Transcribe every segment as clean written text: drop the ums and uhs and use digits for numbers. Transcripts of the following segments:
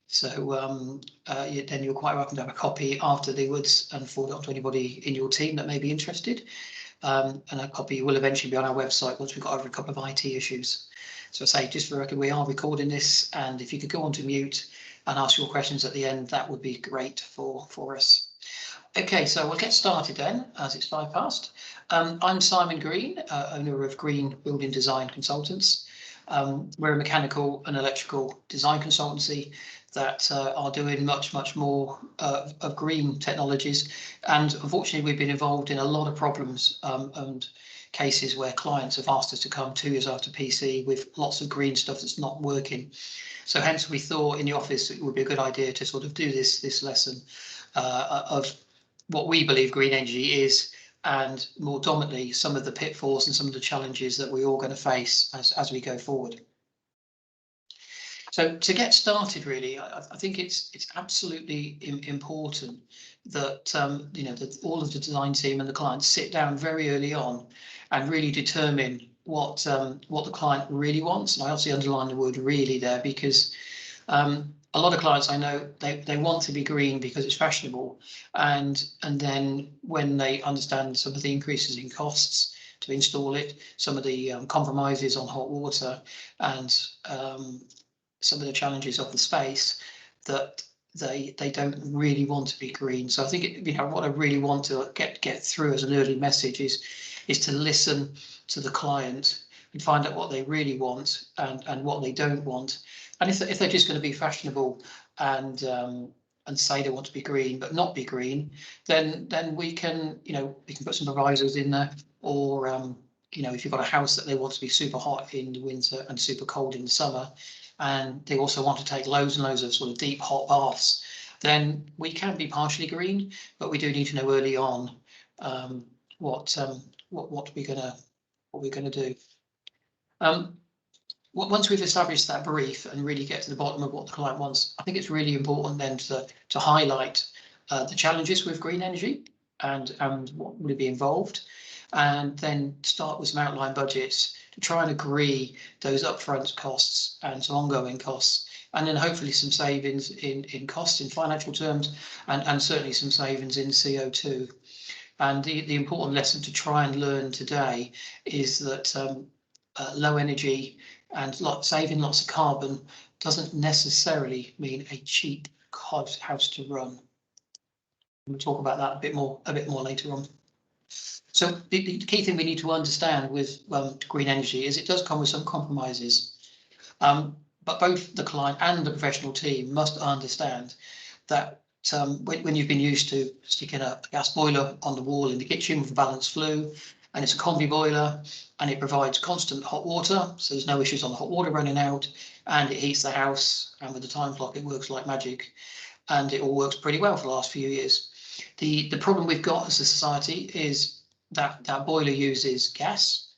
So then you're quite welcome to have a copy afterwards and forward it on to anybody in your team that may be interested. And a copy will eventually be on our website once we've got over a couple of IT issues. So I say, just for the record, we are recording this, and if you could go on to mute and ask your questions at the end, that would be great for us. Okay, so we'll get started then, as it's 5 past. I'm Simon Green, owner of Green Building Design Consultants. We're a mechanical and electrical design consultancy that are doing much more of green technologies. And unfortunately, we've been involved in a lot of problems and cases where clients have asked us to come 2 years after PC with lots of green stuff that's not working. So hence we thought in the office it would be a good idea to sort of do this lesson of what we believe green energy is, and more dominantly some of the pitfalls and some of the challenges that we're all going to face as we go forward. So to get started, really, I think it's absolutely important that that all of the design team and the clients sit down very early on and really determine what the client really wants. And I obviously underline the word "really" there, because a lot of clients I know, they want to be green because it's fashionable, and then when they understand some of the increases in costs to install it, some of the compromises on hot water, and some of the challenges of the space, that they don't really want to be green. So I think what I really want to get through as an early message is to listen to the client and find out what they really want and what they don't want. And if they're just going to be fashionable and say they want to be green but not be green, then we can put some provisos in there. Or if you've got a house that they want to be super hot in the winter and super cold in the summer, and they also want to take loads and loads of sort of deep hot baths, then we can be partially green, but we do need to know early on what we're gonna do. Once we've established that brief and really get to the bottom of what the client wants, I think it's really important then to highlight the challenges with green energy and what would be involved, and then start with some outline budgets to try and agree those upfront costs and some ongoing costs, and then hopefully some savings in costs in financial terms, and certainly some savings in CO2. And the important lesson to try and learn today is that low energy and saving lots of carbon doesn't necessarily mean a cheap house to run. We'll talk about that a bit more later on. So the key thing we need to understand with green energy is it does come with some compromises, but both the client and the professional team must understand that when you've been used to sticking a gas boiler on the wall in the kitchen with a balanced flue, and it's a combi boiler, and it provides constant hot water, so there's no issues on the hot water running out, and it heats the house, and with the time clock it works like magic, and it all works pretty well for the last few years. The problem we've got as a society is that boiler uses gas.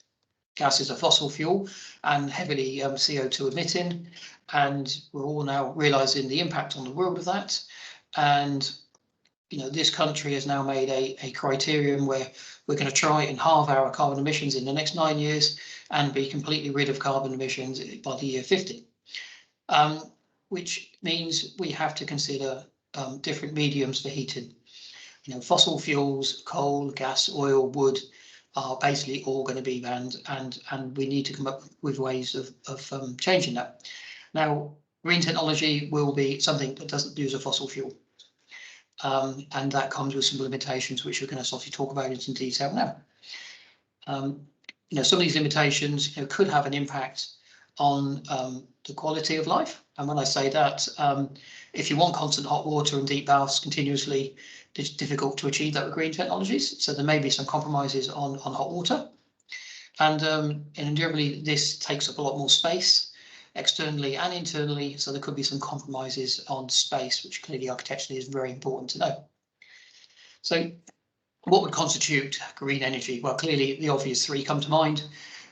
Gas is a fossil fuel and heavily CO2 emitting, and we're all now realizing the impact on the world of that. And this country has now made a criterion where we're going to try and halve our carbon emissions in the next 9 years and be completely rid of carbon emissions by the year 50, which means we have to consider different mediums for heating. Fossil fuels, coal, gas, oil, wood are basically all going to be banned, and we need to come up with ways of changing that. Now, green technology will be something that doesn't use a fossil fuel. And that comes with some limitations, which we're going to sort of talk about in some detail now. Some of these limitations could have an impact on the quality of life. And when I say that, if you want constant hot water and deep baths continuously, it's difficult to achieve that with green technologies. So there may be some compromises on hot water. And generally, this takes up a lot more space, externally and internally, so there could be some compromises on space, which clearly architecturally is very important to know. So what would constitute green energy? Well, clearly the obvious three come to mind,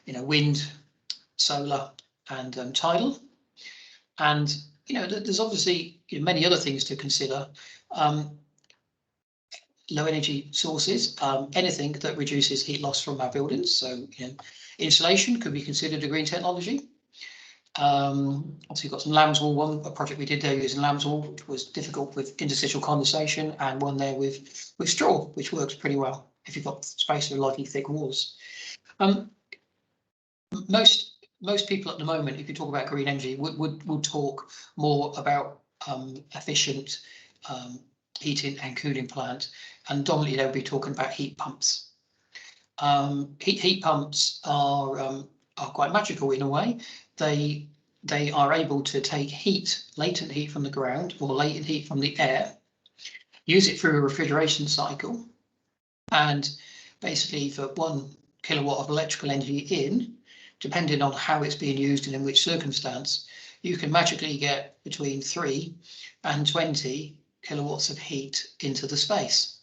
wind, solar and tidal. And there's obviously many other things to consider. Low energy sources, anything that reduces heat loss from our buildings. So insulation could be considered a green technology. Obviously, got some Lambswool one, a project we did there using Lambswool, which was difficult with interstitial condensation, and one there with straw, which works pretty well if you've got space for lightly thick walls. Most people at the moment, if you talk about green energy, would talk more about efficient heating and cooling plant, and dominantly they'll be talking about heat pumps. Heat pumps are quite magical in a way. They are able to take heat, latent heat from the ground or latent heat from the air, use it through a refrigeration cycle, and basically for 1 kilowatt of electrical energy in, depending on how it's being used and in which circumstance, you can magically get between 3 and 20 kilowatts of heat into the space.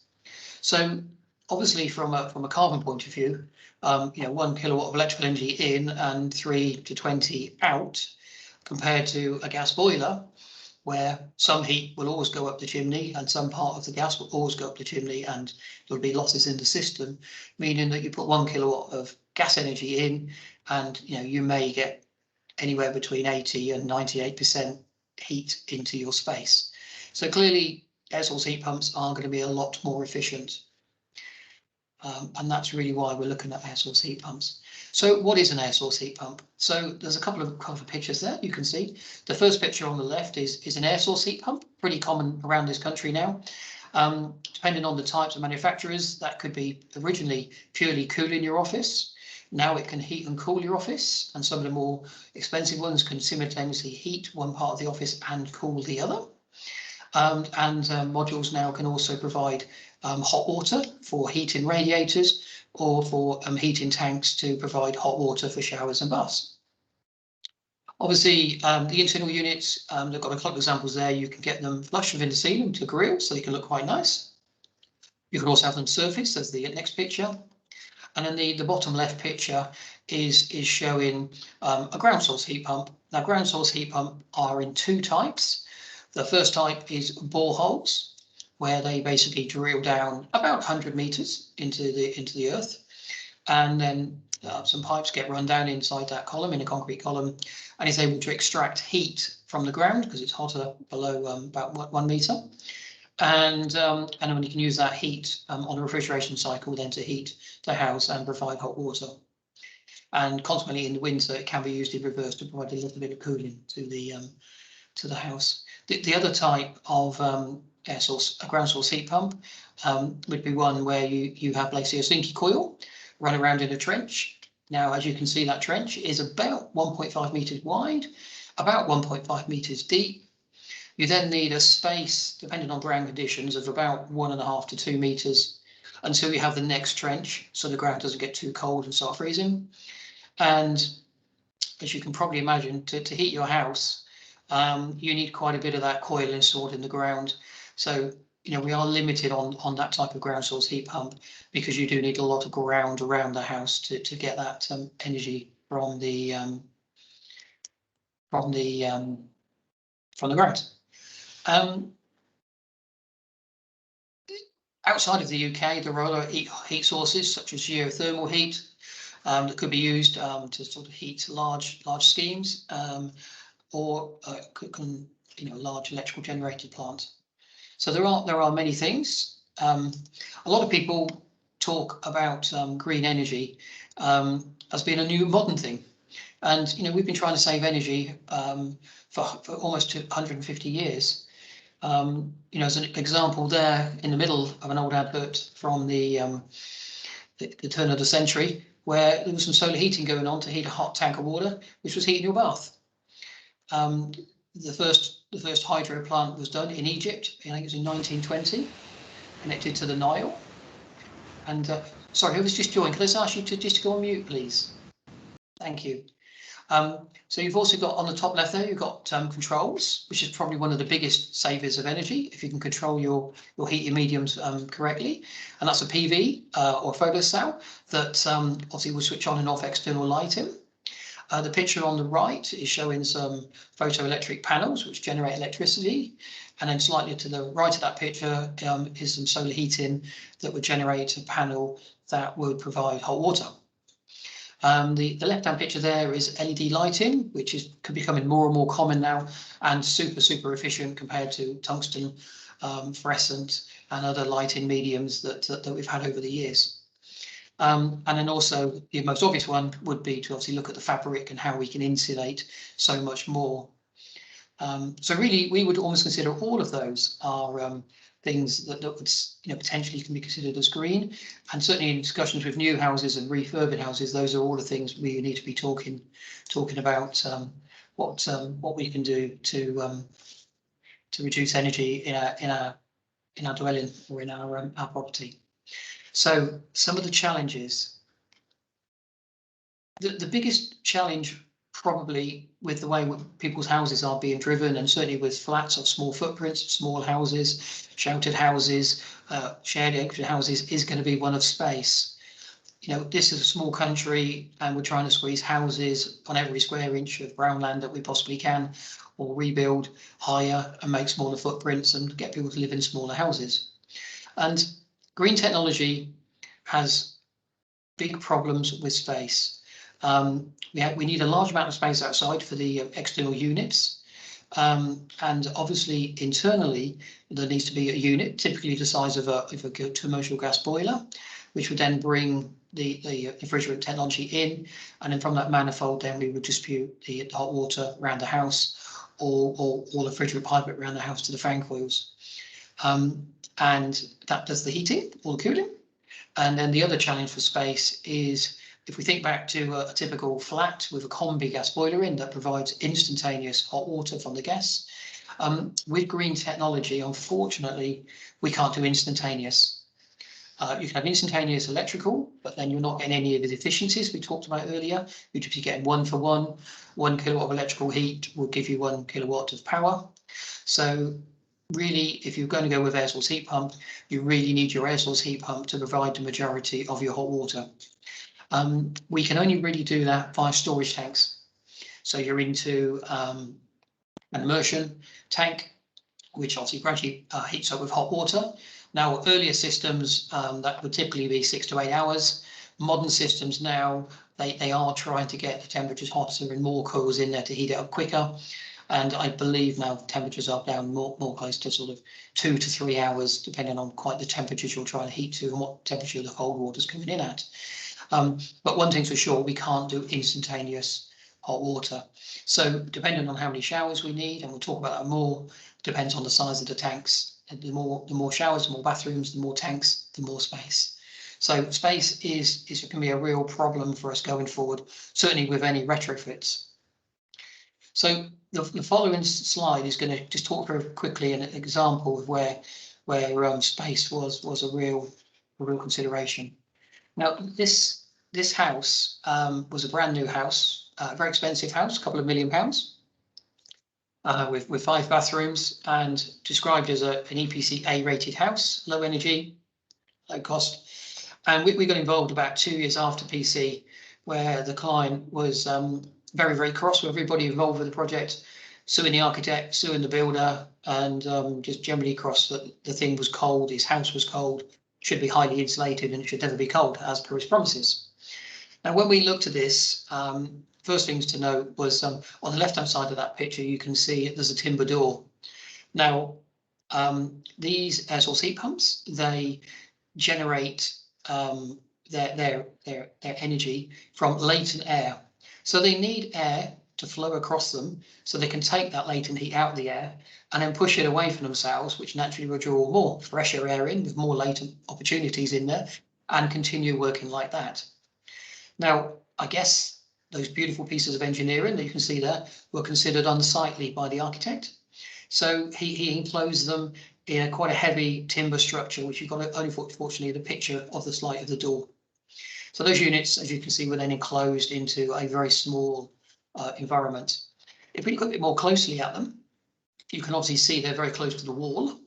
So obviously from a carbon point of view, 1 kilowatt of electrical energy in and 3 to 20 out, compared to a gas boiler, where some heat will always go up the chimney and some part of the gas will always go up the chimney, and there'll be losses in the system, meaning that you put 1 kilowatt of gas energy in, and you may get anywhere between 80 and 98% heat into your space. So clearly air source heat pumps are going to be a lot more efficient. And that's really why we're looking at air source heat pumps. So what is an air source heat pump? So there's a couple of pictures there you can see. The first picture on the left is an air source heat pump, pretty common around this country now. Depending on the types of manufacturers, that could be originally purely cooling your office. Now it can heat and cool your office, and some of the more expensive ones can simultaneously heat one part of the office and cool the other. Modules now can also provide hot water for heating radiators, or for heating tanks to provide hot water for showers and baths. Obviously, the internal units, they've got a couple of examples there. You can get them flush within the ceiling to grill, so they can look quite nice. You can also have them surfaced, as the next picture. And then the bottom left picture is showing a ground source heat pump. Now, ground source heat pump are in 2 types. The first type is boreholes, where they basically drill down about 100 meters into the earth, and then some pipes get run down inside that column, in a concrete column, and is able to extract heat from the ground because it's hotter below about 1 meter. And then you can use that heat on a refrigeration cycle then to heat the house and provide hot water. And consequently, in the winter, it can be used in reverse to provide a little bit of cooling to the house. The other type of air source, a ground source heat pump, would be one where you have, let's say, a sinky coil run around in a trench. Now, as you can see, that trench is about 1.5 meters wide, about 1.5 meters deep. You then need a space, depending on ground conditions, of about 1.5 to 2 meters until you have the next trench, so the ground doesn't get too cold and start freezing. And as you can probably imagine, to heat your house, you need quite a bit of that coil installed in the ground. So, we are limited on that type of ground source heat pump, because you do need a lot of ground around the house to get that energy from the ground. Outside of the UK, there are other heat sources such as geothermal heat that could be used to sort of heat large schemes, or large electrical generated plants. So there are many things. A lot of people talk about green energy as being a new modern thing, and we've been trying to save energy for almost 150 years. As an example, there in the middle of an old advert from the turn of the century, where there was some solar heating going on to heat a hot tank of water, which was heating your bath. The first hydro plant was done in Egypt. I think it was in 1920, connected to the Nile. And sorry, who was just joined? Could I ask you to just go on mute, please? Thank you. So you've also got on the top left there, you've got controls, which is probably one of the biggest savers of energy, if you can control your heating mediums correctly. And that's a PV or photocell that obviously will switch on and off external lighting. The picture on the right is showing some photoelectric panels which generate electricity, and then slightly to the right of that picture is some solar heating that would generate a panel that would provide hot water. The left-hand picture there is LED lighting, which is becoming more and more common now, and super efficient compared to tungsten, fluorescent, and other lighting mediums that we've had over the years. And then also the most obvious one would be to obviously look at the fabric and how we can insulate so much more. So really, we would almost consider all of those are things that would, potentially can be considered as green. And certainly in discussions with new houses and refurbed houses, those are all the things we need to be talking about what we can do to reduce energy in our dwelling or in our property. So some of the challenges. The biggest challenge probably with the way people's houses are being driven, and certainly with flats or small footprints, small houses, sheltered houses, shared acreage houses, is going to be one of space. This is a small country and we're trying to squeeze houses on every square inch of brown land that we possibly can, or rebuild higher and make smaller footprints and get people to live in smaller houses. And green technology has big problems with space. We need a large amount of space outside for the external units. And obviously internally, there needs to be a unit, typically the size of a commercial gas boiler, which would then bring the refrigerant technology in. And then from that manifold, then we would distribute the hot water around the house, or the refrigerant pipe it around the house to the fan coils. And that does the heating or the cooling. And then the other challenge for space is, if we think back to a typical flat with a combi gas boiler in that provides instantaneous hot water from the gas, with green technology, unfortunately, we can't do instantaneous. You can have instantaneous electrical, but then you're not getting any of the efficiencies we talked about earlier. You'd just be getting 1 for 1. 1 kilowatt of electrical heat will give you 1 kilowatt of power. So really, if you're going to go with air source heat pump, you really need your air source heat pump to provide the majority of your hot water. We can only really do that via storage tanks. So you're into an immersion tank, which obviously gradually heats up with hot water. Now, earlier systems, that would typically be 6 to 8 hours. Modern systems now, they are trying to get the temperatures hotter and more coils in there to heat it up quicker. And I believe now the temperatures are down more close to sort of 2 to 3 hours, depending on quite the temperatures you're trying to heat to and what temperature the cold water's coming in at. But one thing's for sure, we can't do instantaneous hot water. So depending on how many showers we need, and we'll talk about that more, depends on the size of the tanks. And the more showers, the more bathrooms, the more tanks, the more space. So space can be a real problem for us going forward, certainly with any retrofits. So the following slide is going to just talk very quickly an example of where space was a real consideration. Now this house was a brand new house, a very expensive house, a couple of £1 million, with 5 bathrooms, and described as an EPC A rated house, low energy, low cost. And we got involved about 2 years after PC, where the client was very cross with everybody involved with the project, suing the architect, suing the builder, and just generally cross that the thing was cold, his house was cold, should be highly insulated, and it should never be cold as per his promises. Now, when we looked at this, first things to note was on the left-hand side of that picture, you can see there's a timber door. Now, these air source heat pumps, they generate their energy from latent air. So they need air to flow across them so they can take that latent heat out of the air and then push it away from themselves, which naturally will draw more fresher air in with more latent opportunities in there and continue working like that. Now, I guess those beautiful pieces of engineering that you can see there were considered unsightly by the architect. So he enclosed them in quite a heavy timber structure, which you've got only fortunately the picture of the slide of the door. So those units, as you can see, were then enclosed into a very small environment. If we look a bit more closely at them, you can obviously see they're very close to the wall.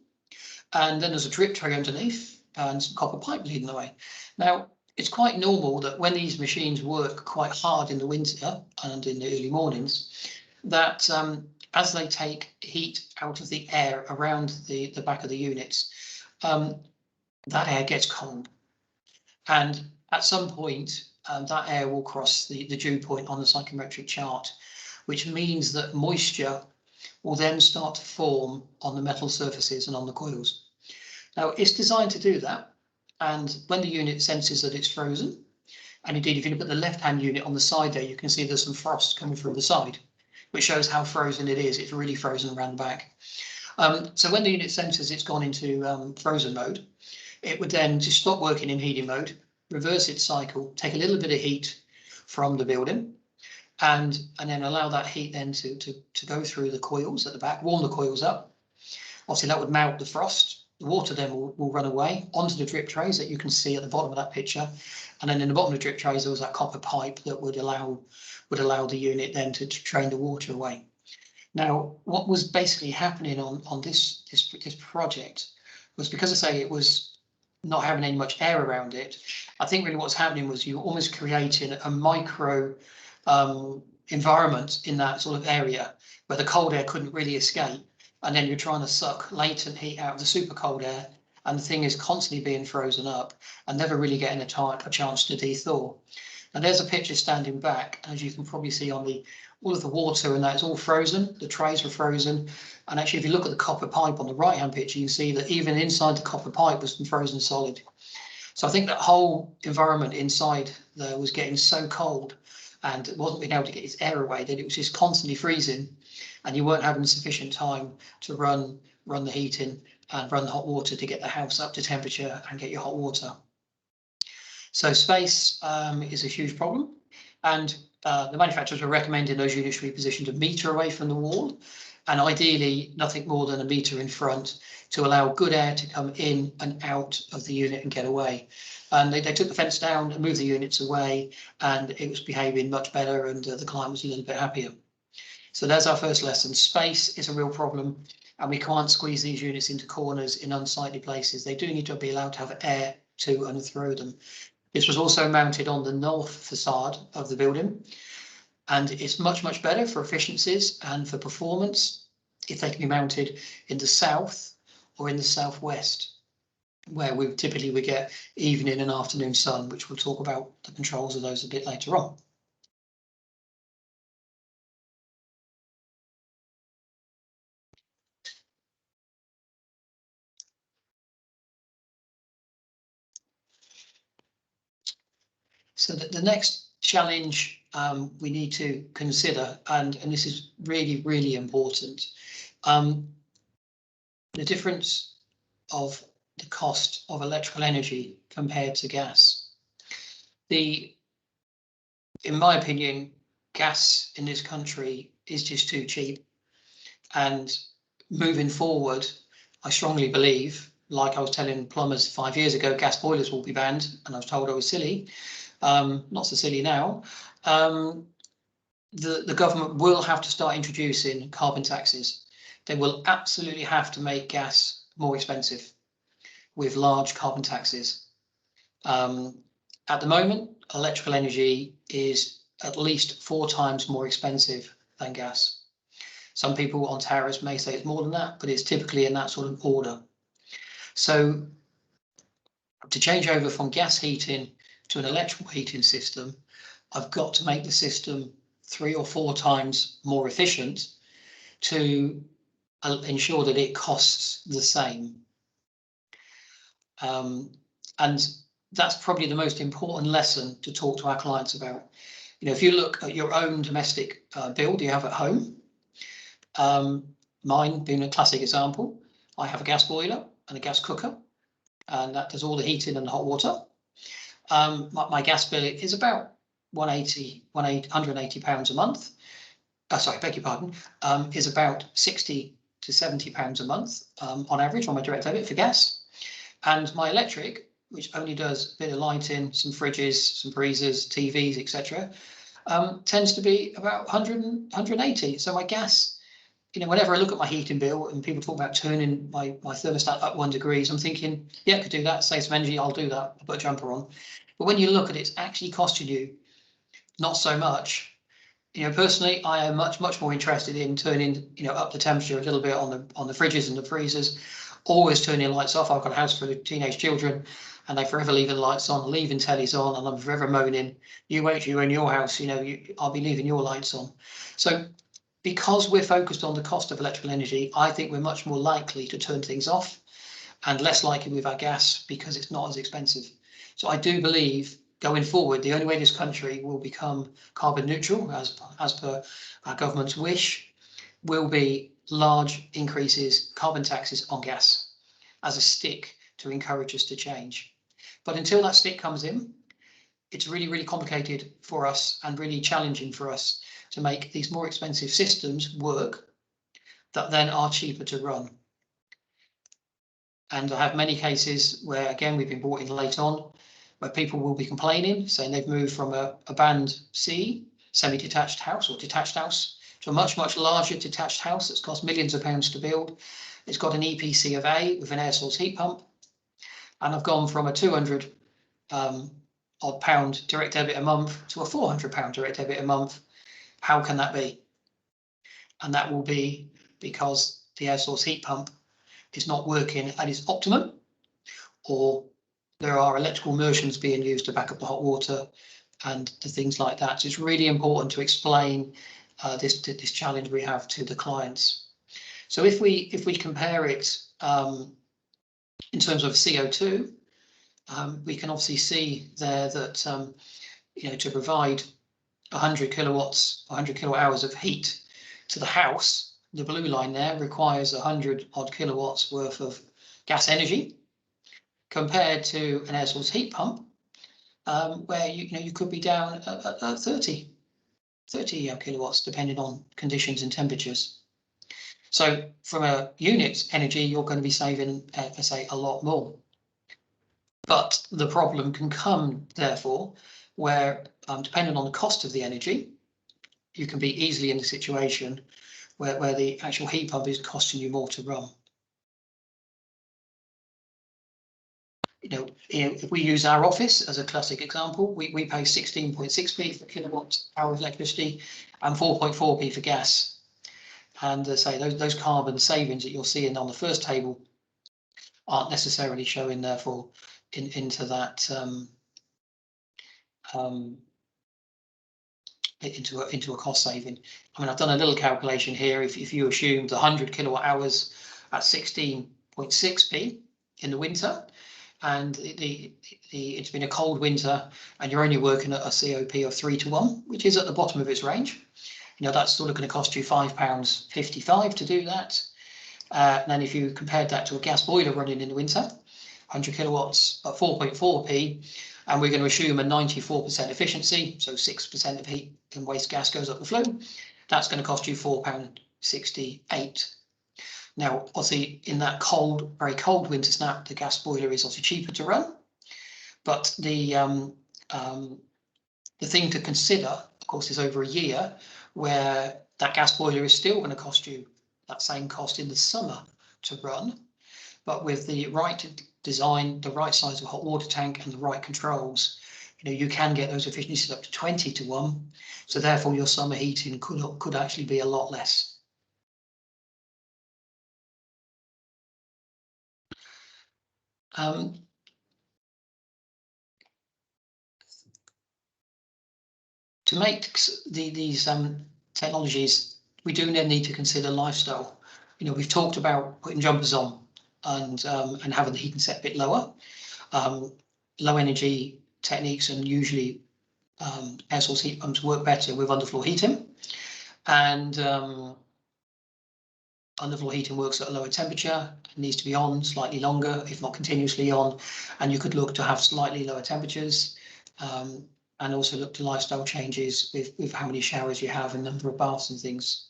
And then there's a drip tray underneath and some copper pipe leading the way. Now, it's quite normal that when these machines work quite hard in the winter and in the early mornings, that as they take heat out of the air around the back of the units, that air gets cold. And at some point, that air will cross the dew point on the psychrometric chart, which means that moisture will then start to form on the metal surfaces and on the coils. Now, it's designed to do that, and when the unit senses that it's frozen, and indeed, if you look at the left-hand unit on the side there, you can see there's some frost coming from the side, which shows how frozen it is. It's really frozen around the back. So when the unit senses it's gone into frozen mode, it would then just stop working in heating mode, reverse its cycle, take a little bit of heat from the building, and then allow that heat then to go through the coils at the back, warm the coils up. Obviously, that would melt the frost. The water then will run away onto the drip trays that you can see at the bottom of that picture. And then in the bottom of the drip trays, there was that copper pipe that would allow the unit then to drain the water away. Now, what was basically happening on this project was, because I say it was not having any much air around it, I think really what's happening was you were almost creating a micro environment in that sort of area where the cold air couldn't really escape. And then you're trying to suck latent heat out of the super cold air, and the thing is constantly being frozen up and never really getting a chance to thaw. And there's a picture standing back, as you can probably see on all of the water, and that's all frozen. The trays were frozen. And actually, if you look at the copper pipe on the right hand picture, you can see that even inside the copper pipe was frozen solid. So I think that whole environment inside there was getting so cold, and it wasn't being able to get its air away, that it was just constantly freezing, and you weren't having sufficient time to run the heating and run the hot water to get the house up to temperature and get your hot water. So space is a huge problem, and the manufacturers are recommending those units to be positioned a metre away from the wall, and ideally nothing more than a metre in front, to allow good air to come in and out of the unit and get away. And they took the fence down and moved the units away, and it was behaving much better, and the client was a little bit happier. So there's our first lesson. Space is a real problem, and we can't squeeze these units into corners in unsightly places. They do need to be allowed to have air to and through them. This was also mounted on the north facade of the building, and it's much, much better for efficiencies and for performance if they can be mounted in the south or in the southwest, where we typically would get evening and afternoon sun, which we'll talk about the controls of those a bit later on. So the next challenge we need to consider, and this is really, really important, the difference of the cost of electrical energy compared to gas. In my opinion, gas in this country is just too cheap, and moving forward, I strongly believe, like I was telling plumbers 5 years ago, gas boilers will be banned, and I was told I was silly. Not so silly now. The government will have to start introducing carbon taxes. They will absolutely have to make gas more expensive with large carbon taxes. At the moment, electrical energy is at least 4 times more expensive than gas. Some people on tariffs may say it's more than that, but it's typically in that sort of order. So to change over from gas heating to an electrical heating system, I've got to make the system 3 or 4 times more efficient to ensure that it costs the same. And that's probably the most important lesson to talk to our clients about. You know, if you look at your own domestic build you have at home, mine being a classic example, I have a gas boiler and a gas cooker, and that does all the heating and the hot water. My gas bill is about £180 a month. Sorry, beg your pardon. Is about £60 to £70 a month on average on my direct debit for gas. And my electric, which only does a bit of lighting, some fridges, some freezers, TVs, etc., tends to be about 180. So my gas, you know, whenever I look at my heating bill and people talk about turning my thermostat up 1 degree, I'm thinking, yeah, I could do that, save some energy, I'll do that, I'll put a jumper on. But when you look at it, it's actually costing you not so much. You know, personally, I am much more interested in turning, you know, up the temperature a little bit on the fridges and the freezers, always turning lights off. I've got a house full of teenage children. and they forever leaving the lights on, leaving tellies on, and I'm forever moaning, you wait, you in your house, you know, I'll be leaving your lights on. So because we're focused on the cost of electrical energy, I think we're much more likely to turn things off and less likely with our gas because it's not as expensive. So I do believe going forward, the only way this country will become carbon neutral, as per our government's wish, will be large increases, carbon taxes on gas as a stick to encourage us to change. But until that stick comes in, it's really, really complicated for us and really challenging for us to make these more expensive systems work that then are cheaper to run. And I have many cases where, again, we've been brought in late on, where people will be complaining, saying they've moved from a band C, semi-detached house or detached house, to a much, much larger detached house that's cost millions of pounds to build. It's got an EPC of A with an air source heat pump. And I've gone from a 200 odd pound direct debit a month to a 400 pound direct debit a month. How can that be? And that will be because the air source heat pump is not working at its optimum, or there are electrical immersions being used to back up the hot water and the things like that. So it's really important to explain this challenge we have to the clients. So if we compare it in terms of CO2, we can obviously see there that you know, to provide 100 kilowatts, 100 kilowatt hours of heat to the house, the blue line there requires 100 odd kilowatts worth of gas energy, compared to an air source heat pump, where you could be down at 30 kilowatts, depending on conditions and temperatures. So from a unit energy, you're going to be saving, say, a lot more. But the problem can come, therefore, where depending on the cost of the energy, you can be easily in a situation where the actual heat pump is costing you more to run. You know, if we use our office as a classic example, we pay 16.6p for kilowatt hour of electricity and 4.4p for gas. And say those carbon savings that you're seeing on the first table aren't necessarily showing, therefore, into that into a cost saving. I mean, I've done a little calculation here. If you assumed 100 kilowatt hours at 16.6p in the winter, and it's been a cold winter, and you're only working at a COP of 3 to 1, which is at the bottom of its range, you know, that's sort of going to cost you £5.55 to do that. And then if you compared that to a gas boiler running in the winter, 100 kilowatts at 4.4p, and we're going to assume a 94% efficiency, so 6% of heat and waste gas goes up the flue, that's going to cost you £4.68. Now, obviously, in that cold, very cold winter snap, the gas boiler is obviously cheaper to run. But the thing to consider, of course, is over a year where that gas boiler is still going to cost you that same cost in the summer to run. But with the right design, the right size of hot water tank and the right controls, you know, you can get those efficiencies up to 20 to 1. So therefore, your summer heating could actually be a lot less. To make these technologies, we do then need to consider lifestyle. You know, we've talked about putting jumpers on and having the heating set a bit lower. Low energy techniques and usually air source heat pumps work better with underfloor heating, and underfloor heating works at a lower temperature. It needs to be on slightly longer, if not continuously on, and you could look to have slightly lower temperatures. And also look to lifestyle changes with how many showers you have and number of baths and things.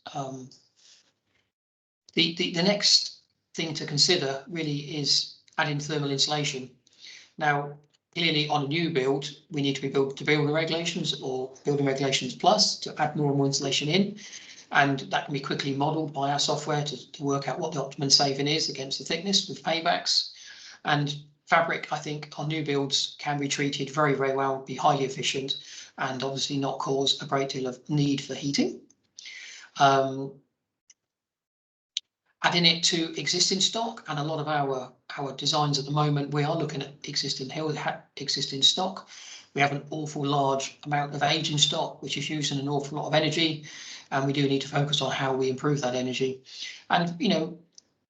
The next thing to consider really is adding thermal insulation. Now, clearly on a new build, we need to be built to building regulations or building regulations plus to add more and more insulation in. And that can be quickly modelled by our software to work out what the optimum saving is against the thickness with paybacks. And fabric, I think, on new builds can be treated very, very well, be highly efficient, and obviously not cause a great deal of need for heating. And adding it to existing stock, and a lot of our designs at the moment, we are looking at existing stock. We have an awful large amount of aging stock, which is using an awful lot of energy, and we do need to focus on how we improve that energy. And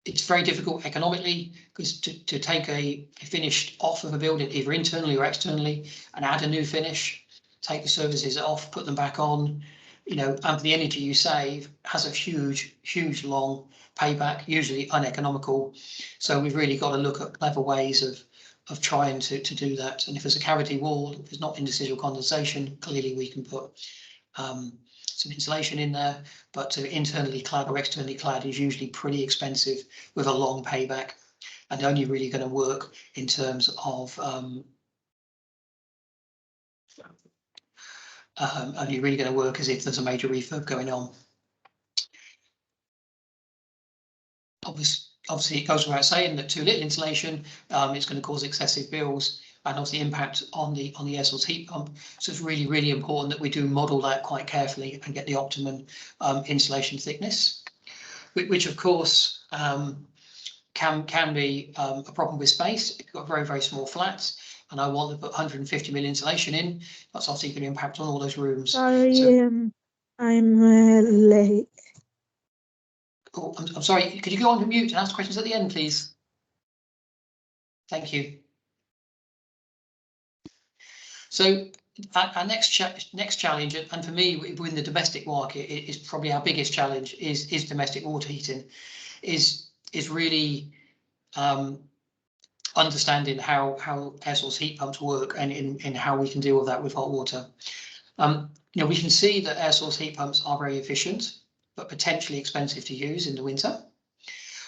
it's very difficult economically, because to take a finish off of a building, either internally or externally, and add a new finish, take the services off, put them back on, and the energy you save has a huge long payback, usually uneconomical. So we've really got to look at clever ways of trying to do that. And if there's a cavity wall, if there's not interstitial condensation, clearly we can put some insulation in there, but to internally clad or externally clad is usually pretty expensive with a long payback, and only really going to work in terms of only really going to work as if there's a major refurb going on. Obviously, it goes without saying that too little insulation is going to cause excessive bills, and obviously impact on the air source heat pump. So it's really important that we do model that quite carefully and get the optimum insulation thickness, which of course can be a problem with space. If you've got very small flats, and I want to put 150 mil insulation in, that's obviously going to impact on all those rooms. Sorry, I'm late. Oh, I'm sorry, could you go on to mute and ask questions at the end, please? Thank you. So our next challenge, and for me within the domestic market, is probably our biggest challenge, is domestic water heating, is really understanding how air source heat pumps work, and in how we can deal with that with hot water. We can see that air source heat pumps are very efficient, but potentially expensive to use in the winter.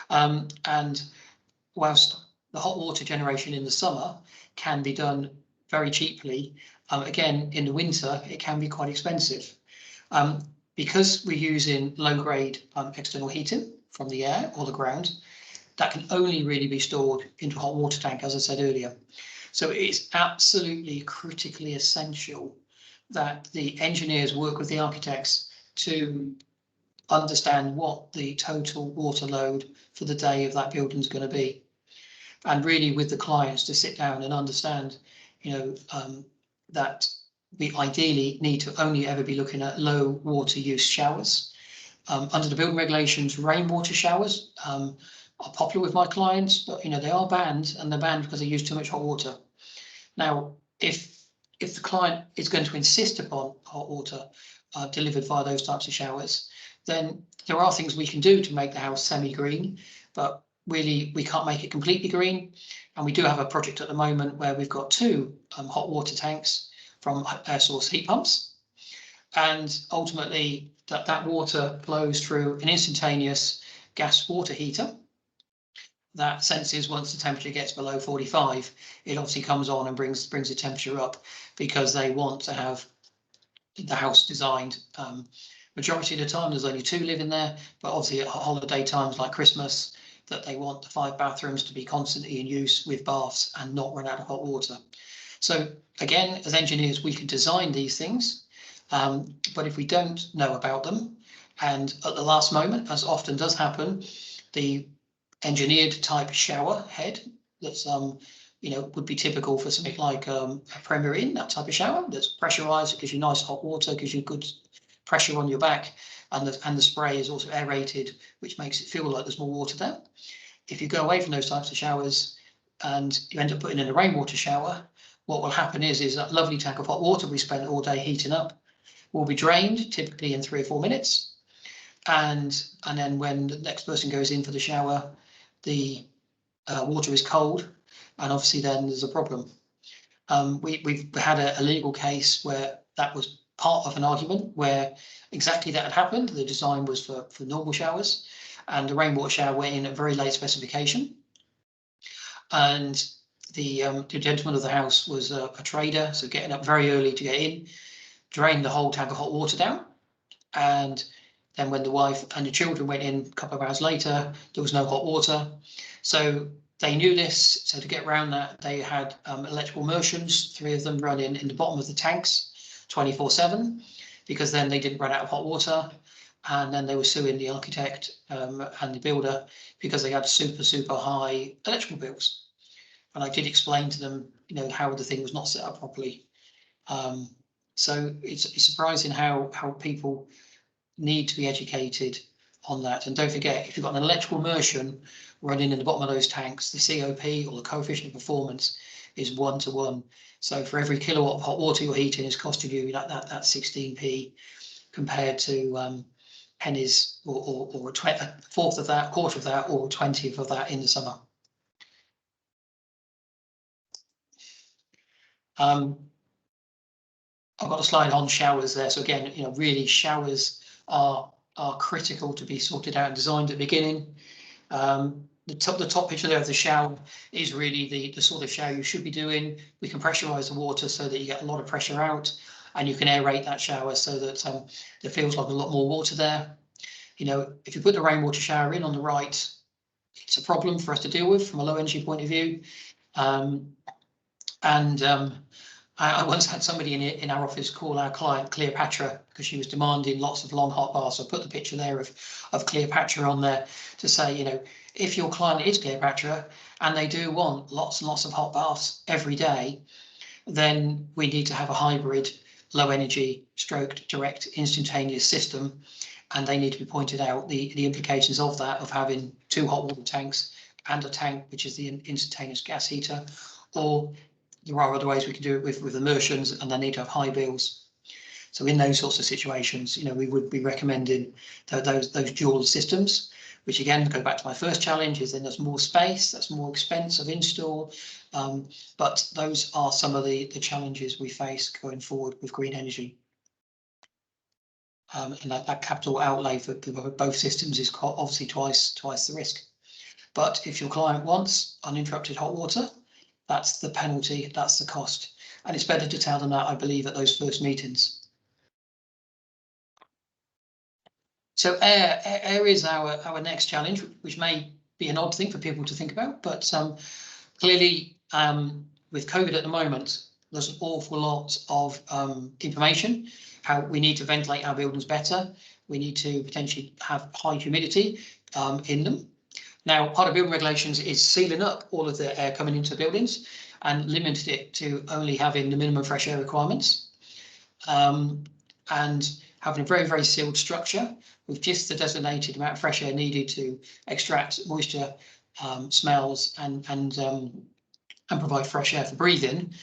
And whilst the hot water generation in the summer can be done very cheaply, again, in the winter, it can be quite expensive. Because we're using low-grade external heating from the air or the ground, that can only really be stored into a hot water tank, as I said earlier. So it's absolutely critically essential that the engineers work with the architects to understand what the total water load for the day of that building is going to be, and really with the clients to sit down and understand, that we ideally need to only ever be looking at low water use showers. Under the building regulations, rainwater showers are popular with my clients, but they are banned, and they're banned because they use too much hot water. Now, if the client is going to insist upon hot water delivered via those types of showers, then there are things we can do to make the house semi-green, but really we can't make it completely green. And we do have a project at the moment where we've got 2 hot water tanks from air source heat pumps, and ultimately that water flows through an instantaneous gas water heater that senses once the temperature gets below 45. It obviously comes on and brings the temperature up, because they want to have the house designed. Majority of the time there's only 2 living there, but obviously at holiday times like Christmas, that they want the 5 bathrooms to be constantly in use with baths and not run out of hot water. So again, as engineers, we can design these things, but if we don't know about them, and at the last moment, as often does happen, the engineered type shower head that's would be typical for something like a Premier Inn, that type of shower that's pressurized, it gives you nice hot water, gives you good pressure on your back, and the spray is also aerated, which makes it feel like there's more water there. If you go away from those types of showers and you end up putting in a rainwater shower, what will happen is that lovely tank of hot water we spent all day heating up will be drained, typically in 3 or 4 minutes, and then when the next person goes in for the shower, the water is cold, and obviously then there's a problem. We've had a legal case where that was part of an argument where exactly that had happened. The design was for normal showers, and the rainwater shower went in at very late specification. And the gentleman of the house was a trader, so getting up very early to get in, drained the whole tank of hot water down. And then when the wife and the children went in a couple of hours later, there was no hot water. So they knew this, so to get around that, they had electrical immersions, 3 of them running in the bottom of the tanks 24/7, because then they didn't run out of hot water. and then they were suing the architect and the builder because they had super high electrical bills. And I did explain to them, you know, how the thing was not set up properly. So it's surprising how people need to be educated on that. And don't forget, if you've got an electrical immersion running in the bottom of those tanks, the COP, or the coefficient of performance, is 1 to 1. So for every kilowatt of hot water you're heating, is costing you that 16p, compared to pennies, or a fourth of that, quarter of that, or 20th of that in the summer. I've got a slide on showers there. So again, you know, really showers are critical to be sorted out and designed at the beginning. The top picture there of the shower is really the sort of shower you should be doing. We can pressurize the water so that you get a lot of pressure out, and you can aerate that shower so that there feels like a lot more water there. You know, if you put the rainwater shower in on the right, it's a problem for us to deal with from a low energy point of view. I once had somebody in our office call our client Cleopatra because she was demanding lots of long hot baths. So I put the picture there of Cleopatra on there to say, you know, if your client is Cleopatra and they do want lots and lots of hot baths every day, then we need to have a hybrid low energy stroke direct instantaneous system. And they need to be pointed out the implications of that, of having 2 hot water tanks and a tank which is the instantaneous gas heater, or there are other ways we can do it with immersions, and they need to have high bills. So in those sorts of situations, you know, we would be recommending those dual systems, which again, go back to my first challenge, is then there's more space, that's more expense of install. But those are some of the challenges we face going forward with green energy. And that capital outlay for both systems is obviously twice the risk. But if your client wants uninterrupted hot water, that's the penalty, that's the cost. And it's better to tell them that, I believe, at those first meetings. So air is our next challenge, which may be an odd thing for people to think about, but clearly with COVID at the moment, there's an awful lot of information, how we need to ventilate our buildings better. We need to potentially have high humidity in them. Now, part of building regulations is sealing up all of the air coming into buildings and limited it to only having the minimum fresh air requirements, and having a very sealed structure with just the designated amount of fresh air needed to extract moisture, smells, and provide fresh air for breathing,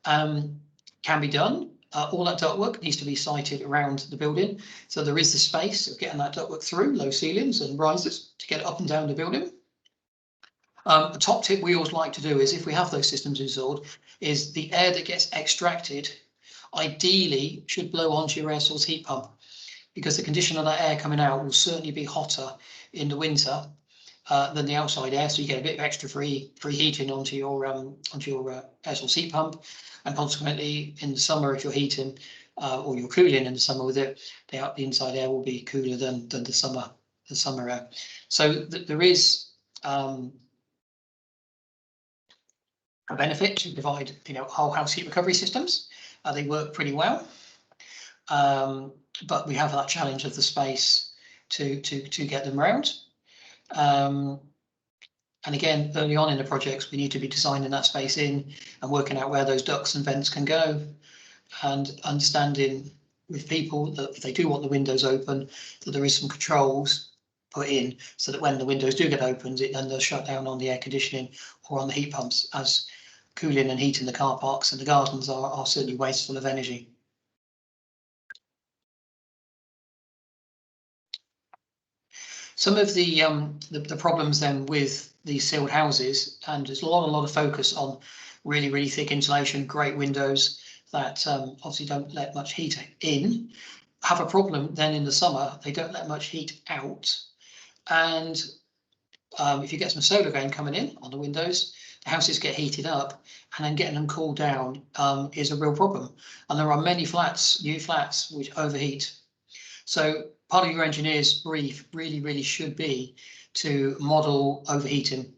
can be done. All that ductwork needs to be sited around the building, so there is the space of getting that ductwork through, low ceilings and risers to get it up and down the building. The top tip we always like to do is, if we have those systems installed, is the air that gets extracted ideally should blow onto your air source heat pump, because the condition of that air coming out will certainly be hotter in the winter than the outside air, so you get a bit of extra free heating onto your air source heat pump. And consequently, in the summer, if you're heating or you're cooling in the summer with it, the inside air will be cooler than the summer air. So there is a benefit to provide, you know, whole house heat recovery systems. They work pretty well, but we have that challenge of the space to get them around. And again, early on in the projects, we need to be designing that space in and working out where those ducts and vents can go, and understanding with people that if they do want the windows open, that there is some controls put in so that when the windows do get opened, it then does shut down on the air conditioning or on the heat pumps, as cooling and heating the car parks and the gardens are certainly wasteful of energy. Some of the problems then with these sealed houses, and there's a lot of focus on really thick insulation, great windows that obviously don't let much heat in, have a problem then in the summer, they don't let much heat out. And if you get some solar gain coming in on the windows, the houses get heated up, and then getting them cooled down is a real problem. And there are many flats, new flats, which overheat. So part of your engineer's brief really should be to model overheating.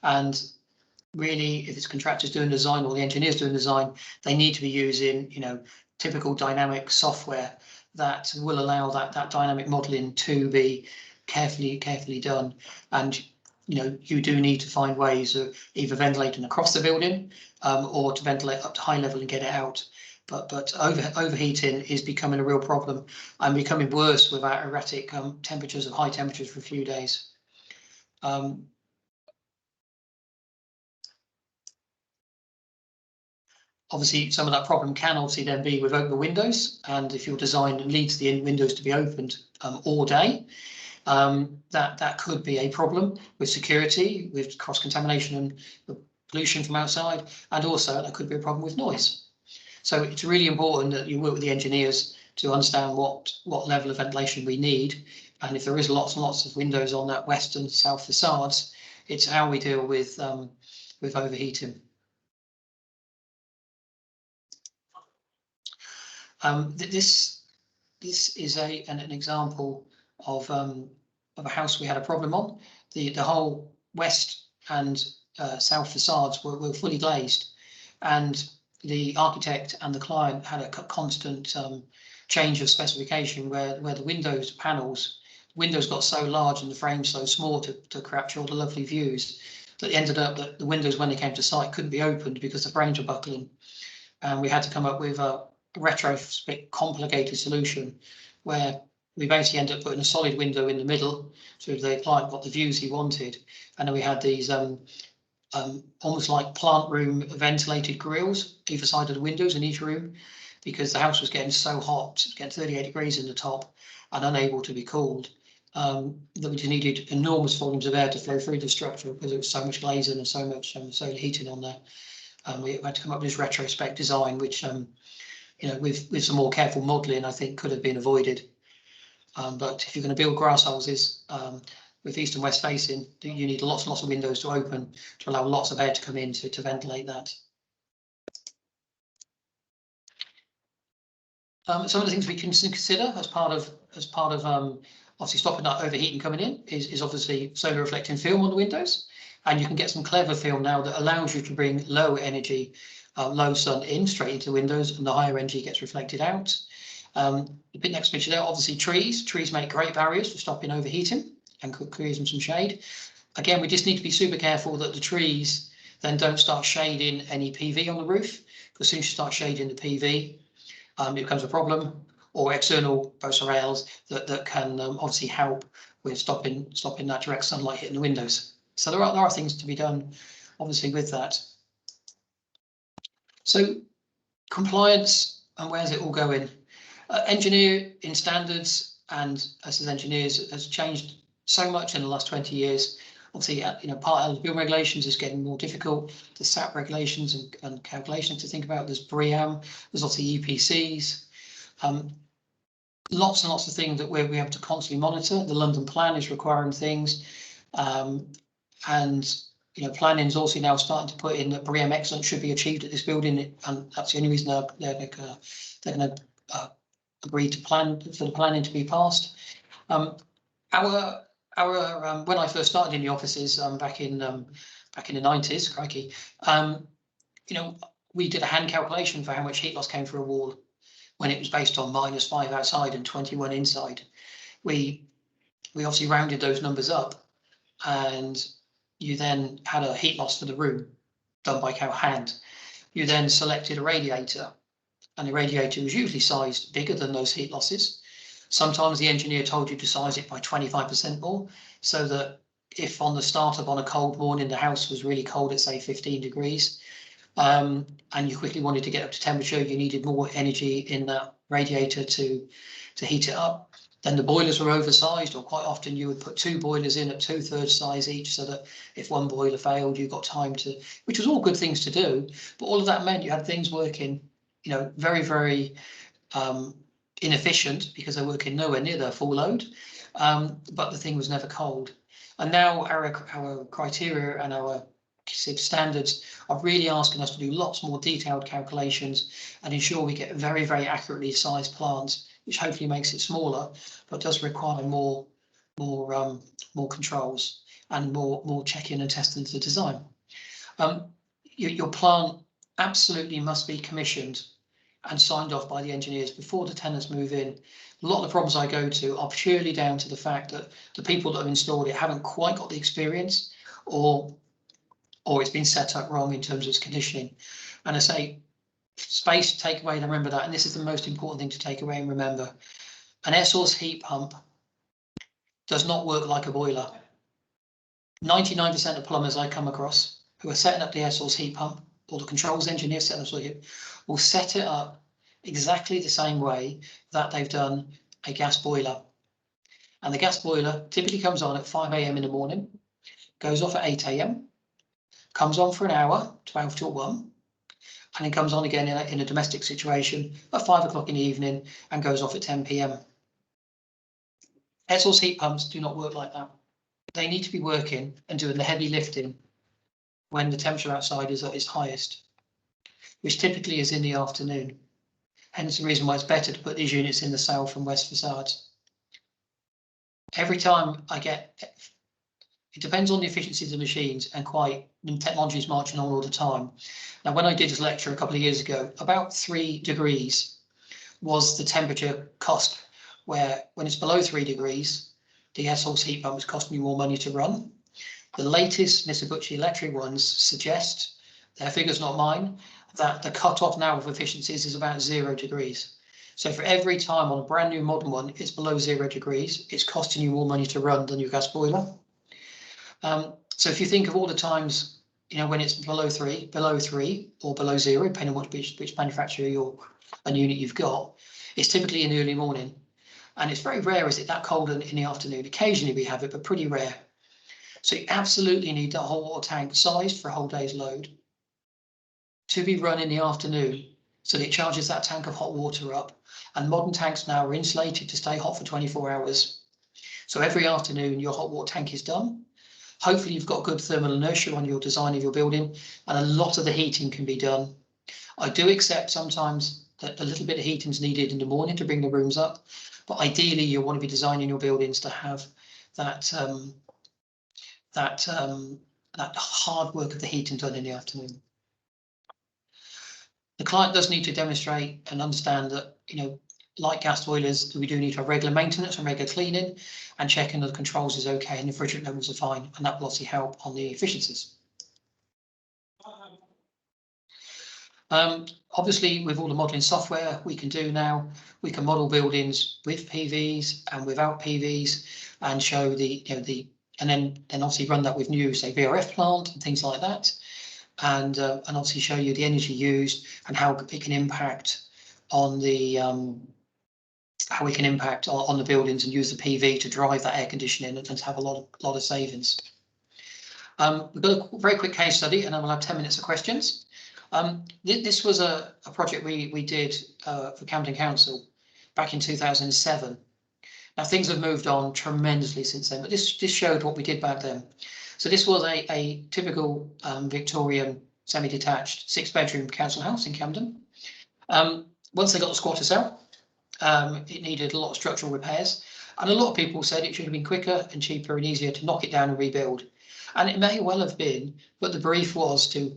And really, if it's contractors doing design or the engineers doing design, they need to be using, you know, typical dynamic software that will allow that dynamic modelling to be carefully done. And you do need to find ways of either ventilating across the building or to ventilate up to high level and get it out. But overheating is becoming a real problem and becoming worse with our erratic temperatures of high temperatures for a few days. Obviously, some of that problem can obviously then be with open windows, and if your design leads the windows to be opened all day, that could be a problem with security, with cross-contamination and pollution from outside, and also that could be a problem with noise. So it's really important that you work with the engineers to understand what level of ventilation we need, and if there is lots and lots of windows on that west and south facades, it's how we deal with overheating. This is an example of a house we had a problem on. The whole west and south facades were fully glazed, and the architect and the client had a constant change of specification where the windows got so large and the frame so small to capture all the lovely views that it ended up that the windows, when they came to site, couldn't be opened because the frames were buckling, and we had to come up with a retrofit complicated solution where we basically ended up putting a solid window in the middle so the client got the views he wanted, and then we had these almost like plant room ventilated grills either side of the windows in each room, because the house was getting so hot, getting 38 degrees in the top and unable to be cooled, that we just needed enormous volumes of air to flow through the structure because there was so much glazing and so much solar heating on there. We had to come up with this retrospect design, which with some more careful modelling, I think could have been avoided. But if you're going to build grass houses with east and west facing, you need lots and lots of windows to open to allow lots of air to come in to ventilate that. Some of the things we can consider as part of obviously stopping that overheating coming in is obviously solar reflecting film on the windows, and you can get some clever film now that allows you to bring low energy, low sun in straight into the windows, and the higher energy gets reflected out. The bit next picture there, obviously trees make great barriers for stopping overheating and could create some shade. Again, we just need to be super careful that the trees then don't start shading any PV on the roof, because as soon as you start shading the PV, it becomes a problem, or external posts or rails that can obviously help with stopping that direct sunlight hitting the windows. So there are things to be done, obviously, with that. So compliance, and where's it all going? Engineering standards and us as engineers has changed so much in the last 20 years. Obviously, part of the building regulations is getting more difficult. The SAP regulations and calculations to think about. There's BREEAM, there's obviously EPCs. Lots and lots of things that we have to constantly monitor. The London Plan is requiring things, and planning is also now starting to put in that BREEAM excellence should be achieved at this building, and that's the only reason they're going to agree to plan for the planning to be passed. When I first started in the offices back in the 90s, crikey, we did a hand calculation for how much heat loss came through a wall when it was based on -5 outside and 21 inside. We obviously rounded those numbers up, and you then had a heat loss for the room done by hand. You then selected a radiator, and the radiator was usually sized bigger than those heat losses. Sometimes the engineer told you to size it by 25% more, so that if on the startup on a cold morning the house was really cold at say 15 degrees, and you quickly wanted to get up to temperature, you needed more energy in that radiator to heat it up. Then the boilers were oversized, or quite often you would put 2 boilers in at 2/3 size each, so that if one boiler failed, you got time to, which was all good things to do, but all of that meant you had things working, very, very inefficient, because they're working nowhere near their full load, but the thing was never cold. And now our criteria and our standards are really asking us to do lots more detailed calculations and ensure we get very, very accurately sized plants, which hopefully makes it smaller, but does require more controls and more checking and testing the design. Your plant absolutely must be commissioned and signed off by the engineers before the tenants move in. A lot of the problems I go to are purely down to the fact that the people that have installed it haven't quite got the experience, or it's been set up wrong in terms of its conditioning. And I say, space takeaway, and remember that, and this is the most important thing to take away and remember, an air source heat pump does not work like a boiler. 99% of plumbers I come across who are setting up the air source heat pump, or the controls engineer setting up it, will set it up exactly the same way that they've done a gas boiler. And the gas boiler typically comes on at 5 AM in the morning, goes off at 8 AM, comes on for an hour, 12 till 1, and then comes on again in a domestic situation at 5 o'clock in the evening and goes off at 10 PM. Air source heat pumps do not work like that. They need to be working and doing the heavy lifting when the temperature outside is at its highest, which typically is in the afternoon. Hence the reason why it's better to put these units in the south and west facades. Every time I get, it depends on the efficiency of the machines, and the technology is marching on all the time. Now, when I did this lecture a couple of years ago, about 3 degrees was the temperature cost, where when it's below 3 degrees, the air source heat pump is costing you more money to run. The latest Mitsubishi Electric ones suggest, their figures not mine, that the cut-off now of efficiencies is about 0 degrees. So for every time on a brand new modern one, it's below 0 degrees, it's costing you more money to run than your gas boiler. So if you think of all the times, when it's below three or below 0, depending on which manufacturer and unit you've got, it's typically in the early morning. And it's very rare is it that cold in the afternoon. Occasionally we have it, but pretty rare. So you absolutely need that hot water tank sized for a whole day's load to be run in the afternoon, so that it charges that tank of hot water up. And modern tanks now are insulated to stay hot for 24 hours. So every afternoon your hot water tank is done. Hopefully you've got good thermal inertia on your design of your building, and a lot of the heating can be done. I do accept sometimes that a little bit of heating is needed in the morning to bring the rooms up, but ideally you want to be designing your buildings to have that hard work of the heating done in the afternoon. The client does need to demonstrate and understand that, like gas boilers, we do need to have regular maintenance and regular cleaning, and checking that the controls is okay and the refrigerant levels are fine, and that will obviously help on the efficiencies. Obviously, with all the modelling software we can do now, we can model buildings with PVs and without PVs, and show and then obviously run that with new, say, VRF plant and things like that, and obviously show you the energy used and how it can impact on the on the buildings, and use the PV to drive that air conditioning and to have a lot of savings. We've got a very quick case study, and then we'll have 10 minutes of questions. This was a project we did for Camden Council back in 2007. Now things have moved on tremendously since then, but this showed what we did back then. So this was a typical Victorian semi-detached 6-bedroom council house in Camden. Once they got the squatters out, it needed a lot of structural repairs, and a lot of people said it should have been quicker and cheaper and easier to knock it down and rebuild. And it may well have been, but the brief was to,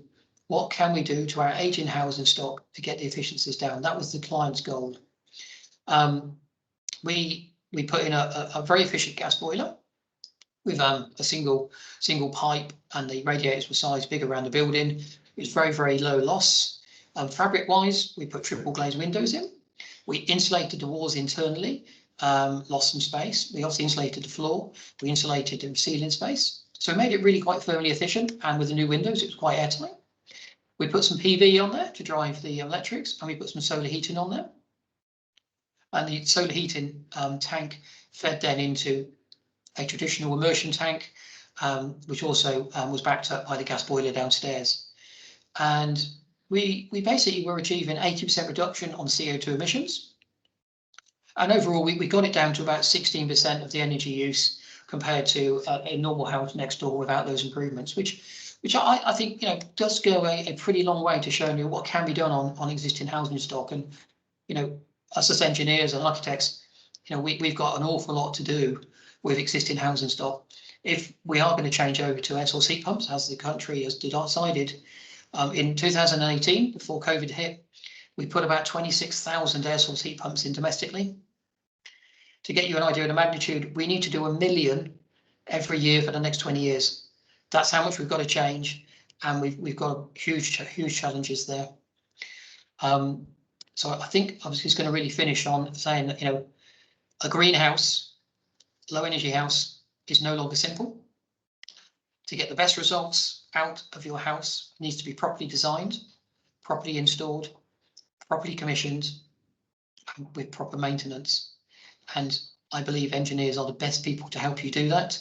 what can we do to our aging housing stock to get the efficiencies down? That was the client's goal. We put in a very efficient gas boiler with a single pipe, and the radiators were sized big around the building. It was very, very low loss. Fabric wise, we put triple glazed windows in. We insulated the walls internally, lost some space. We also insulated the floor. We insulated the ceiling space. So we made it really quite thermally efficient, and with the new windows, it was quite airtight. We put some PV on there to drive the electrics, and we put some solar heating on there. And the solar heating tank fed then into a traditional immersion tank, which also was backed up by the gas boiler downstairs. And we basically were achieving 80% reduction on CO2 emissions. And overall, we got it down to about 16% of the energy use compared to a normal house next door without those improvements, which I think does go a pretty long way to showing you what can be done on existing housing stock. And us as engineers and architects, we've got an awful lot to do with existing housing stock. If we are going to change over to air source heat pumps, as the country has decided, in 2018, before COVID hit, We put about 26,000 air source heat pumps in domestically. To get you an idea of the magnitude, we need to do 1 million every year for the next 20 years. That's how much we've got to change, and we've got huge challenges there. So I think I was just going to really finish on saying that, you know, a greenhouse, low energy house is no longer simple. To get the best results out of your house, it needs to be properly designed, properly installed, properly commissioned, with proper maintenance. And I believe engineers are the best people to help you do that.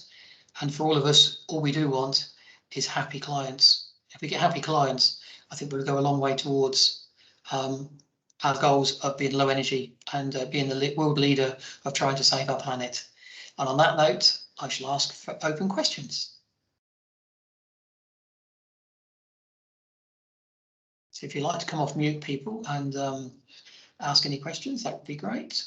And for all of us, all we do want is happy clients. If we get happy clients, I think we'll go a long way towards our goals of being low energy and being the world leader of trying to save our planet. And on that note, I shall ask for open questions. So if you'd like to come off mute, people, and ask any questions, that would be great.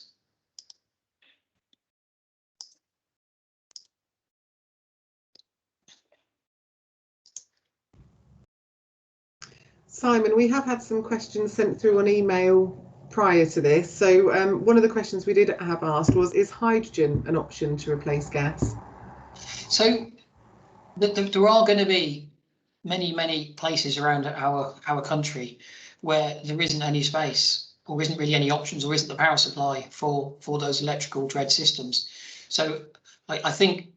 Simon, we have had some questions sent through on email prior to this. So one of the questions we did have asked was, is hydrogen an option to replace gas? So there are going to be many places around our country where there isn't any space, or isn't really any options, or isn't the power supply for those electrical DRED systems. So I think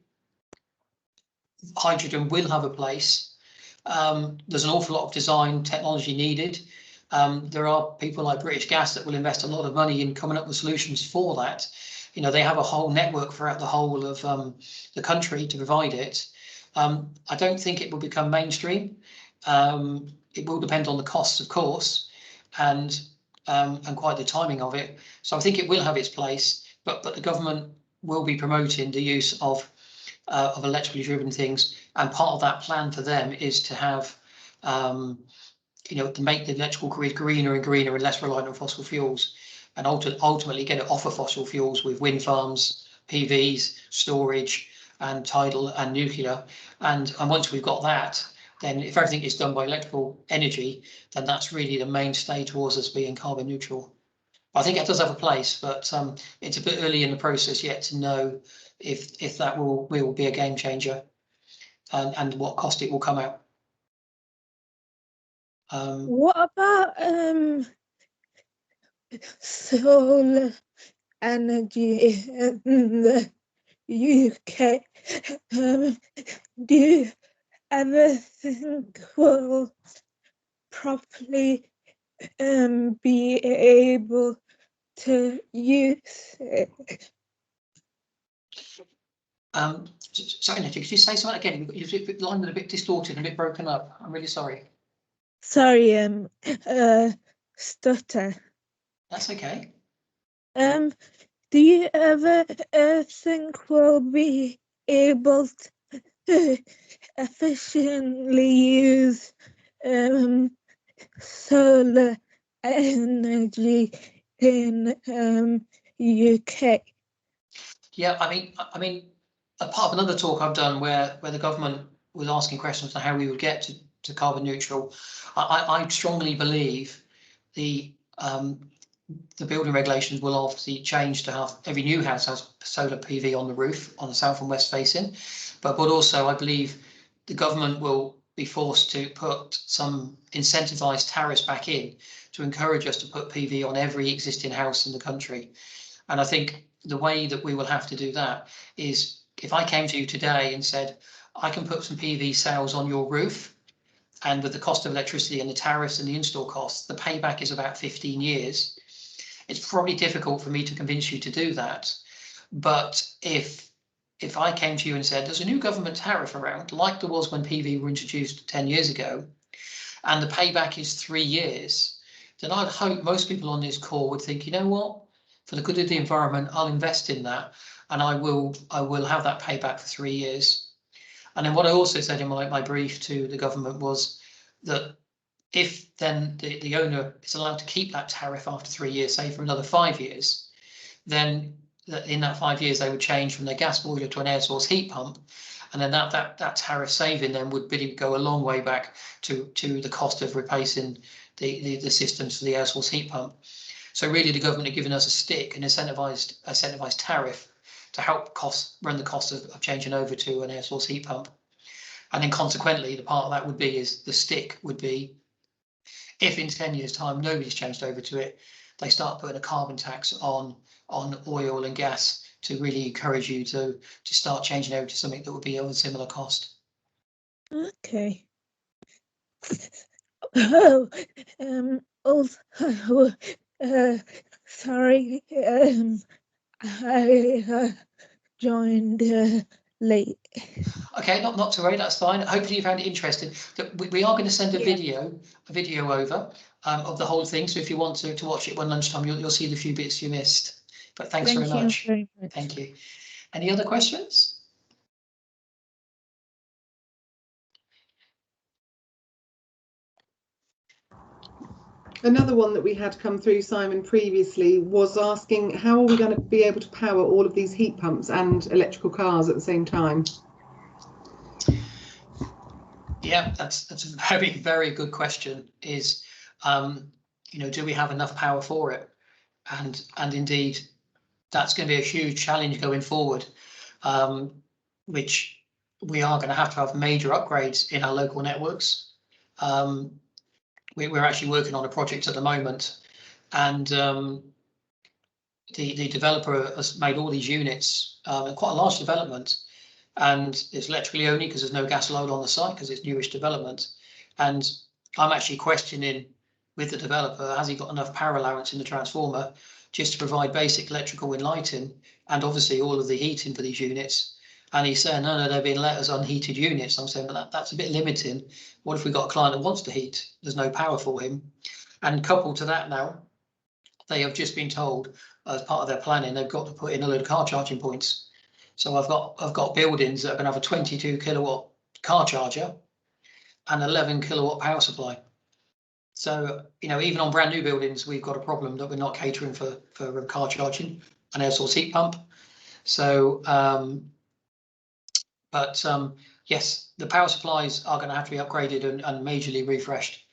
hydrogen will have a place. There's an awful lot of design technology needed. There are people like British Gas that will invest a lot of money in coming up with solutions for that. You know, they have a whole network throughout the whole of the country to provide it. I don't think it will become mainstream. It will depend on the costs, of course, and quite the timing of it. So I think it will have its place, but the government will be promoting the use of electrically driven things, and part of that plan for them is to have, you know, to make the electrical grid greener and greener and less reliant on fossil fuels, and ultimately get it off of fossil fuels with wind farms, PVs, storage, and tidal and nuclear. And once we've got that, then if everything is done by electrical energy, then that's really the mainstay towards us being carbon neutral. I think it does have a place, but it's a bit early in the process yet to know if that will be a game changer, and what cost it will come out. What about solar energy in the UK? Do you ever think we'll properly be able to use it? Sorry, Nettie, could you say something again? Your line was a bit distorted and a bit broken up. I'm really sorry. Sorry, stutter. That's okay. Do you ever think we'll be able to efficiently use solar energy in UK? Yeah, I mean, a part of another talk I've done where the government was asking questions on how we would get to carbon neutral. I strongly believe the building regulations will obviously change to have every new house has solar PV on the roof on the south and west facing, but also I believe the government will be forced to put some incentivized tariffs back in to encourage us to put PV on every existing house in the country. And I think the way that we will have to do that is, if I came to you today and said, I can put some PV cells on your roof, and with the cost of electricity and the tariffs and the install costs, the payback is about 15 years. It's probably difficult for me to convince you to do that. But if I came to you and said, there's a new government tariff around, like there was when PV were introduced 10 years ago, and the payback is 3 years, then I'd hope most people on this call would think, you know what, for the good of the environment, I'll invest in that, and I will have that payback for 3 years. And then what I also said in my brief to the government was that if then the owner is allowed to keep that tariff after 3 years, say for another 5 years, then in that 5 years they would change from their gas boiler to an air source heat pump, and then that tariff saving then would really go a long way back to the cost of replacing the systems for the air source heat pump. So really the government are giving us a stick, an incentivized tariff to help run the cost of changing over to an air source heat pump. And then consequently, the part of that would be is the stick would be, if in 10 years time nobody's changed over to it, they start putting a carbon tax on oil and gas to really encourage you to start changing over to something that would be of a similar cost. Okay. Oh, also, sorry, I joined late. Okay, not to worry, that's fine. Hopefully you found it interesting. We are going to send a Yeah. video over of the whole thing. So if you want to watch it one lunchtime, you'll see the few bits you missed. But thanks very much. Very much. Thank you. Any other questions? Another one that we had come through, Simon, previously was asking how are we going to be able to power all of these heat pumps and electrical cars at the same time? Yeah, that's a very good question. Is do we have enough power for it? And indeed, that's going to be a huge challenge going forward, which we are going to have major upgrades in our local networks. We're actually working on a project at the moment, and the developer has made all these units, quite a large development, and it's electrically only because there's no gas load on the site because it's newish development. And I'm actually questioning with the developer, has he got enough power allowance in the transformer just to provide basic electrical and lighting and obviously all of the heating for these units? And he's saying, no, they're being let as unheated units. I'm saying, but that's a bit limiting. What if we've got a client that wants to heat? There's no power for him. And coupled to that now, they have just been told as part of their planning, they've got to put in a load of car charging points. So I've got buildings that are going to have a 22 kilowatt car charger and 11 kilowatt power supply. So, even on brand new buildings, we've got a problem that we're not catering for car charging and air source heat pump. So, yes, the power supplies are going to have to be upgraded and majorly refreshed.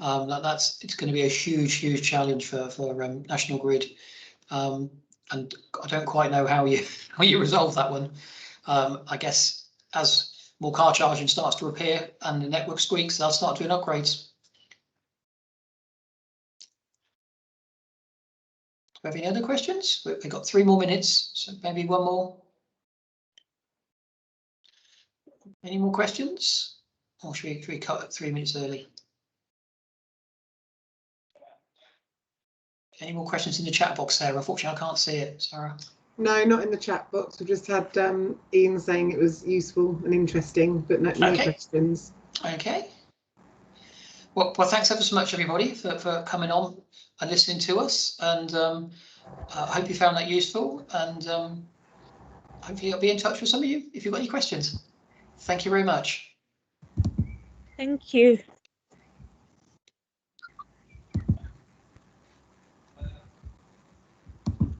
It's going to be a huge challenge for National Grid, and I don't quite know how you resolve that one. I guess as more car charging starts to appear and the network squeaks, they'll start doing upgrades. Do we have any other questions? We've got 3 more minutes, so maybe one more. Any more questions? Or should we cut 3 minutes early? Any more questions in the chat box, Sarah? Unfortunately, I can't see it, Sarah. No, not in the chat box. We've just had Ian saying it was useful and interesting, but no questions. Okay. Well, thanks ever so much, everybody, for coming on and listening to us. And I hope you found that useful. And hopefully I'll be in touch with some of you if you've got any questions. Thank you very much. Thank you.